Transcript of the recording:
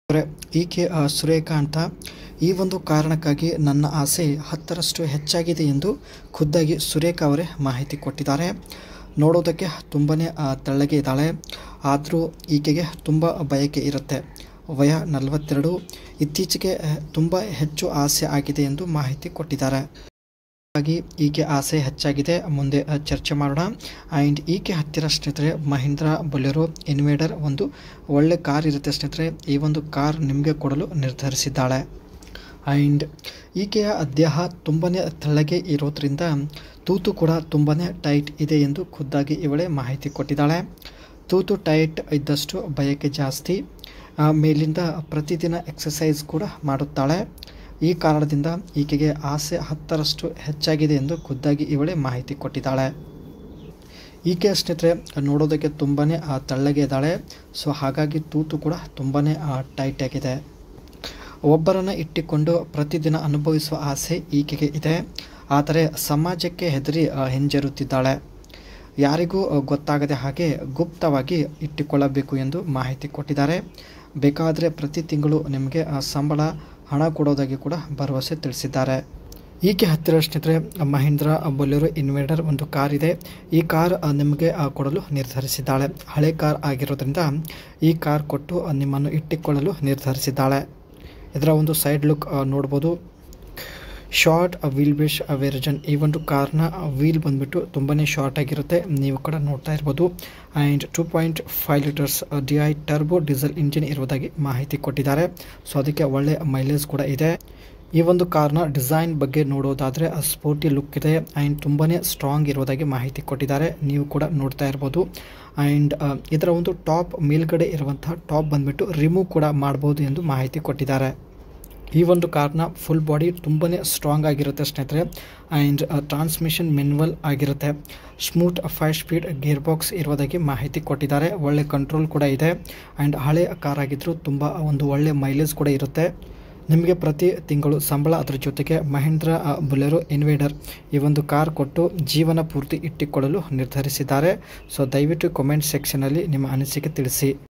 ಈಕೆ ಸುರೇಖಾ ಅಂತ. ಈ ಒಂದು ಕಾರಣಕ್ಕಾಗಿ ನನ್ನ ಆಸೆ 10ರಷ್ಟು ಹೆಚ್ಚಾಗಿದೆ ಎಂದು ಖುದ್ದಾಗಿ ಸುರೇಖಾ ಅವರೇ ಮಾಹಿತಿ ಕೊಟ್ಟಿದ್ದಾರೆ. ನೋಡೋದಕ್ಕೆ ತುಂಬಾ ತೆಳ್ಳಗೆ ಇದ್ದಾಳೆ. ಆದರೂ ಈಕೆಗೆ ತುಂಬ ಬಯಕೆ ಇರುತ್ತೆ. ವಯ 42. ಇತ್ತೀಚೆಗೆ ತುಂಬ ಹೆಚ್ಚು ಆಸೆ ಆಗಿದೆ ಎಂದು ಮಾಹಿತಿ ಕೊಟ್ಟಿದ್ದಾರೆ. ಹಾಗಾಗಿ ಈಕೆ ಆಸೆ ಹೆಚ್ಚಾಗಿದೆ, ಮುಂದೆ ಚರ್ಚೆ ಮಾಡೋಣ. ಆ್ಯಂಡ್ ಈಕೆ ಹತ್ತಿರ ಸ್ನೇಹಿತರೆ ಮಹೀಂದ್ರಾ ಬೊಲೆರೋ ಇನ್ವೇಡರ್ ಒಂದು ಒಳ್ಳೆ ಕಾರ್ ಇರುತ್ತೆ ಸ್ನೇಹಿತರೆ. ಈ ಒಂದು ಕಾರ್ ನಿಮಗೆ ಕೊಡಲು ನಿರ್ಧರಿಸಿದ್ದಾಳೆ. ಆ್ಯಂಡ್ ಈಕೆಯ ದೇಹ ತುಂಬಾ ತೆಳ್ಳಗೆ ಇರೋದ್ರಿಂದ ತೂತು ಕೂಡ ತುಂಬಾ ಟೈಟ್ ಇದೆ ಎಂದು ಖುದ್ದಾಗಿ ಇವಳೇ ಮಾಹಿತಿ ಕೊಟ್ಟಿದ್ದಾಳೆ. ತೂತು ಟೈಟ್ ಇದ್ದಷ್ಟು ಬಯಕೆ ಜಾಸ್ತಿ. ಮೇಲಿಂದ ಪ್ರತಿದಿನ ಎಕ್ಸಸೈಸ್ ಕೂಡ ಮಾಡುತ್ತಾಳೆ. ಈ ಕಾರಣದಿಂದ ಈಕೆಗೆ ಆಸೆ 10ರಷ್ಟು ಹೆಚ್ಚಾಗಿದೆ ಎಂದು ಖುದ್ದಾಗಿ ಇವಳೇ ಮಾಹಿತಿ ಕೊಟ್ಟಿದ್ದಾಳೆ. ಈಕೆ ಸ್ನೇಹಿತರೆ ನೋಡೋದಕ್ಕೆ ತುಂಬಾ ತೆಳ್ಳಗೆ ಇದ್ದಾಳೆ. ಸೊ ಹಾಗಾಗಿ ತೂತು ಕೂಡ ತುಂಬಾ ಟೈಟ್ ಆಗಿದೆ. ಒಬ್ಬರನ್ನು ಇಟ್ಟುಕೊಂಡು ಪ್ರತಿದಿನ ಅನುಭವಿಸುವ ಆಸೆ ಈಕೆಗೆ ಇದೆ. ಆದರೆ ಸಮಾಜಕ್ಕೆ ಹೆದರಿ ಹಿಂಜರುತ್ತಿದ್ದಾಳೆ. ಯಾರಿಗೂ ಗೊತ್ತಾಗದೆ ಹಾಗೆ ಗುಪ್ತವಾಗಿ ಇಟ್ಟುಕೊಳ್ಳಬೇಕು ಎಂದು ಮಾಹಿತಿ ಕೊಟ್ಟಿದ್ದಾರೆ. ಬೇಕಾದರೆ ಪ್ರತಿ ತಿಂಗಳು ನಿಮಗೆ ಸಂಬಳ ಹಣ ಕೊಡೋದಾಗಿ ಕೂಡ ಭರವಸೆ ತಿಳಿಸಿದ್ದಾರೆ. ಈಕೆ ಹತ್ತಿರ ಸ್ನೇಹಿತರೆ ಮಹೀಂದ್ರಾ ಬೊಲೆರೋ ಇನ್ವೇಡರ್ ಒಂದು ಕಾರ್ ಇದೆ. ಈ ಕಾರ್ ನಿಮಗೆ ಕೊಡಲು ನಿರ್ಧರಿಸಿದ್ದಾಳೆ. ಹಳೆ ಕಾರ್ ಆಗಿರೋದ್ರಿಂದ ಈ ಕಾರ್ ಕೊಟ್ಟು ನಿಮ್ಮನ್ನು ಇಟ್ಟುಕೊಳ್ಳಲು ನಿರ್ಧರಿಸಿದ್ದಾಳೆ. ಇದರ ಒಂದು ಸೈಡ್ ಲುಕ್ ನೋಡ್ಬೋದು. Short wheel base version. ಈ ಒಂದು ಕಾರ್ನ ವೀಲ್ ಬಂದ್ಬಿಟ್ಟು ತುಂಬಾ ಶಾರ್ಟ್ ಆಗಿರುತ್ತೆ, ನೀವು ಕೂಡ ನೋಡ್ತಾ ಇರ್ಬೋದು. And 2.5 litres DI turbo diesel engine ಇರುವುದಾಗಿ ಮಾಹಿತಿ ಕೊಟ್ಟಿದ್ದಾರೆ. ಸೊ ಅದಕ್ಕೆ ಒಳ್ಳೆ ಮೈಲೇಜ್ ಕೂಡ ಇದೆ. ಈ ಒಂದು ಕಾರ್ನ ಡಿಸೈನ್ ಬಗ್ಗೆ ನೋಡೋದಾದರೆ ಸ್ಪೋರ್ಟಿ ಲುಕ್ ಇದೆ. ಆ್ಯಂಡ್ ತುಂಬಾ ಸ್ಟ್ರಾಂಗ್ ಇರುವುದಾಗಿ ಮಾಹಿತಿ ಕೊಟ್ಟಿದ್ದಾರೆ, ನೀವು ಕೂಡ ನೋಡ್ತಾ ಇರ್ಬೋದು. ಆ್ಯಂಡ್ ಇದರ ಒಂದು ಟಾಪ್ ಮೇಲ್ಗಡೆ ಇರುವಂತಹ ಟಾಪ್ ಬಂದ್ಬಿಟ್ಟು ರಿಮೂವ್ ಕೂಡ ಮಾಡ್ಬೋದು ಎಂದು ಮಾಹಿತಿ ಕೊಟ್ಟಿದ್ದಾರೆ. ಈ ಒಂದು ಕಾರ್ನ ಫುಲ್ ಬಾಡಿ ತುಂಬಾ ಸ್ಟ್ರಾಂಗ್ ಆಗಿರುತ್ತೆ ಸ್ನೇಹಿತರೆ. ಆ್ಯಂಡ್ ಟ್ರಾನ್ಸ್ಮಿಷನ್ ಮ್ಯಾನ್ಯುವಲ್ ಆಗಿರುತ್ತೆ. ಸ್ಮೂತ್ 5 ಸ್ಪೀಡ್ ಗೇರ್ ಬಾಕ್ಸ್ ಇರುವುದಾಗಿ ಮಾಹಿತಿ ಕೊಟ್ಟಿದ್ದಾರೆ. ಒಳ್ಳೆ ಕಂಟ್ರೋಲ್ ಕೂಡ ಇದೆ. ಆ್ಯಂಡ್ ಹಳೆ ಕಾರ್ ಆಗಿದ್ದರೂ ತುಂಬ ಒಂದು ಒಳ್ಳೆ ಮೈಲೇಜ್ ಕೂಡ ಇರುತ್ತೆ. ನಿಮಗೆ ಪ್ರತಿ ತಿಂಗಳು ಸಂಬಳ, ಅದರ ಜೊತೆಗೆ ಮಹೀಂದ್ರಾ ಬೊಲೆರೋ ಇನ್ವೇಡರ್ ಈ ಒಂದು ಕಾರ್ ಕೊಟ್ಟು ಜೀವನ ಪೂರ್ತಿ ಇಟ್ಟುಕೊಳ್ಳಲು ನಿರ್ಧರಿಸಿದ್ದಾರೆ. ಸೊ ದಯವಿಟ್ಟು ಕಾಮೆಂಟ್ ಸೆಕ್ಷನಲ್ಲಿ ನಿಮ್ಮ ಅನಿಸಿಕೆ ತಿಳಿಸಿ.